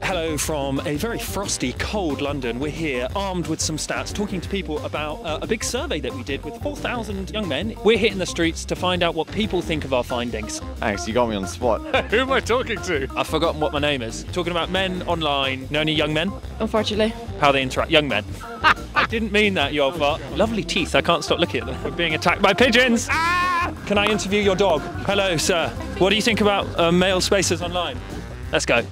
Hello from a very frosty, cold London. We're here armed with some stats, talking to people about a big survey that we did with 4,000 young men. We're hitting the streets to find out what people think of our findings. Thanks, you got me on the spot. Who am I talking to? I've forgotten what my name is. Talking about men online. Know any young men? Unfortunately. How they interact. Young men. I didn't mean that, you old fart. Lovely teeth, I can't stop looking at them. We're being attacked by pigeons. Ah! Can I interview your dog? Hello, sir. What do you think about male spaces online? Let's go.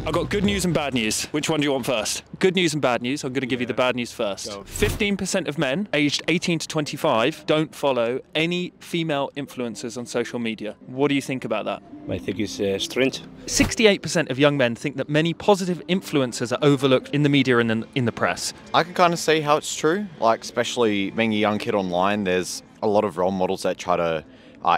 I've got good news and bad news. Which one do you want first? Good news and bad news. I'm going to give you the bad news first. 15% of men aged 18 to 25 don't follow any female influencers on social media. What do you think about that? I think it's strange. 68% of young men think that many positive influencers are overlooked in the media and in the press. I can kind of see how it's true. Like, especially being a young kid online, there's a lot of role models that try to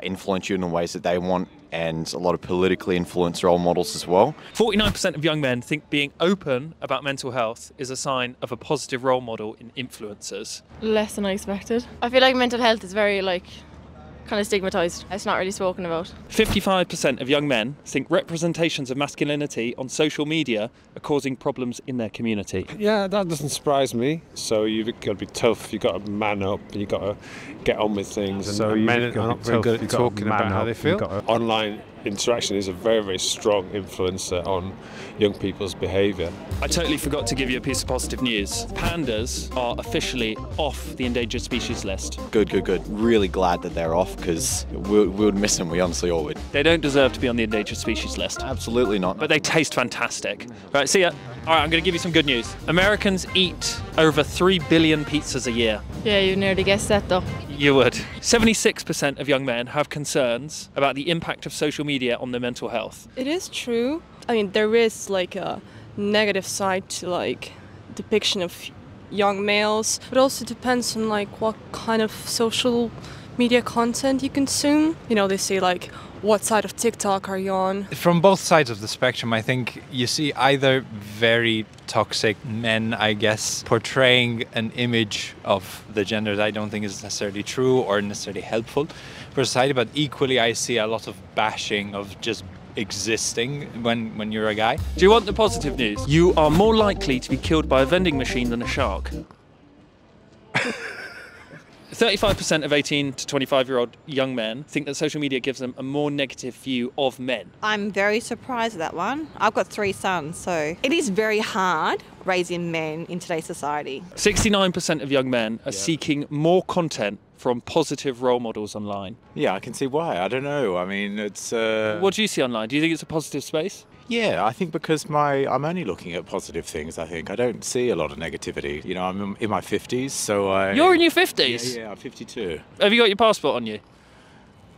influence you in the ways that they want, and a lot of politically influenced role models as well. 49% of young men think being open about mental health is a sign of a positive role model in influencers. Less than I expected. I feel like mental health is very kind of stigmatised. It's not really spoken about. 55% of young men think representations of masculinity on social media are causing problems in their community. Yeah, that doesn't surprise me. So you've got to be tough, you've got to man up, and you've got to get on with things. And so men are not very good at talking about how they feel. Online interaction is a very, very strong influencer on young people's behaviour. I totally forgot to give you a piece of positive news. Pandas are officially off the endangered species list. Good. Really glad that they're off, because we would miss them, we honestly all would. They don't deserve to be on the endangered species list. Absolutely not. But they taste fantastic. Right, see ya. All right, I'm going to give you some good news. Americans eat over 3 billion pizzas a year. Yeah, you nearly guessed that though. You would. 76% of young men have concerns about the impact of social media on their mental health. It is true. I mean, there is a negative side to depiction of young males, but also depends on what kind of social media content you consume. You know, they say what side of TikTok are you on? From both sides of the spectrum, I think you see either very toxic men, I guess, portraying an image of the gender that I don't think is necessarily true or necessarily helpful for society, but equally I see a lot of bashing of just existing when you're a guy. Do you want the positive news? You are more likely to be killed by a vending machine than a shark. 35% of 18 to 25-year-old young men think that social media gives them a more negative view of men. I'm very surprised at that one. I've got 3 sons, so it is very hard raising men in today's society. 69% of young men are seeking more content from positive role models online. Yeah, I can see why. I don't know. I mean, it's... What do you see online? Do you think it's a positive space? Yeah, I think because I'm only looking at positive things, I think. I don't see a lot of negativity. You know, I'm in my 50s, so You're in your 50s? Yeah, I'm 52. Have you got your passport on you?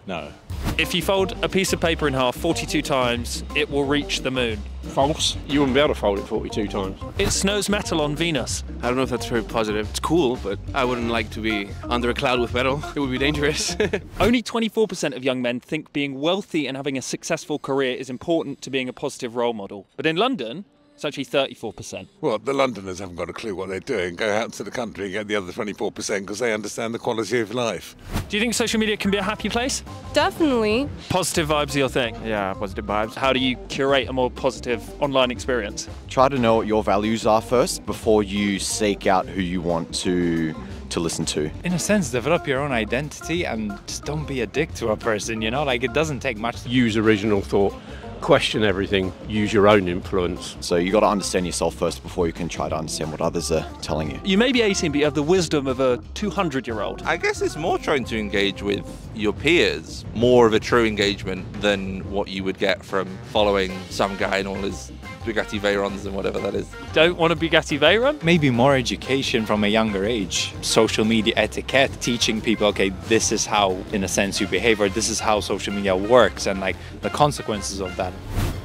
No. If you fold a piece of paper in half 42 times, it will reach the moon. False. You wouldn't be able to fold it 42 times. It snows metal on Venus. I don't know if that's very positive. It's cool, but I wouldn't like to be under a cloud with metal. It would be dangerous. Only 24% of young men think being wealthy and having a successful career is important to being a positive role model. But in London, it's actually 34%. Well, the Londoners haven't got a clue what they're doing. Go out to the country and get the other 24% because they understand the quality of life. Do you think social media can be a happy place? Definitely. Positive vibes are your thing? Yeah, positive vibes. How do you curate a more positive online experience? Try to know what your values are first before you seek out who you want to listen to. In a sense, develop your own identity and just don't be a dick to a person, you know? It doesn't take much. Use original thought. Question everything, use your own influence. So you got to understand yourself first before you can try to understand what others are telling you. You may be 18, but you have the wisdom of a 200-year-old. I guess it's more trying to engage with your peers, more of a true engagement than what you would get from following some guy in all his Bugatti Veyrons and whatever that is. Don't want a Bugatti Veyron? Maybe more education from a younger age. Social media etiquette, teaching people, okay, this is how, in a sense, you behave, or this is how social media works, and the consequences of that.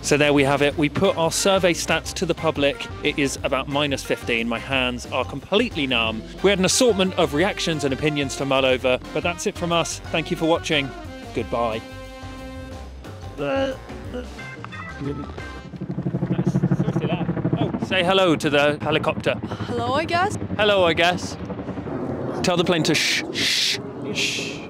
So there we have it. We put our survey stats to the public. It is about -15. My hands are completely numb. We had an assortment of reactions and opinions to mull over, but that's it from us. Thank you for watching. Goodbye. Say hello to the helicopter. Hello, I guess. Hello, I guess. Tell the plane to shh, shh. Shh.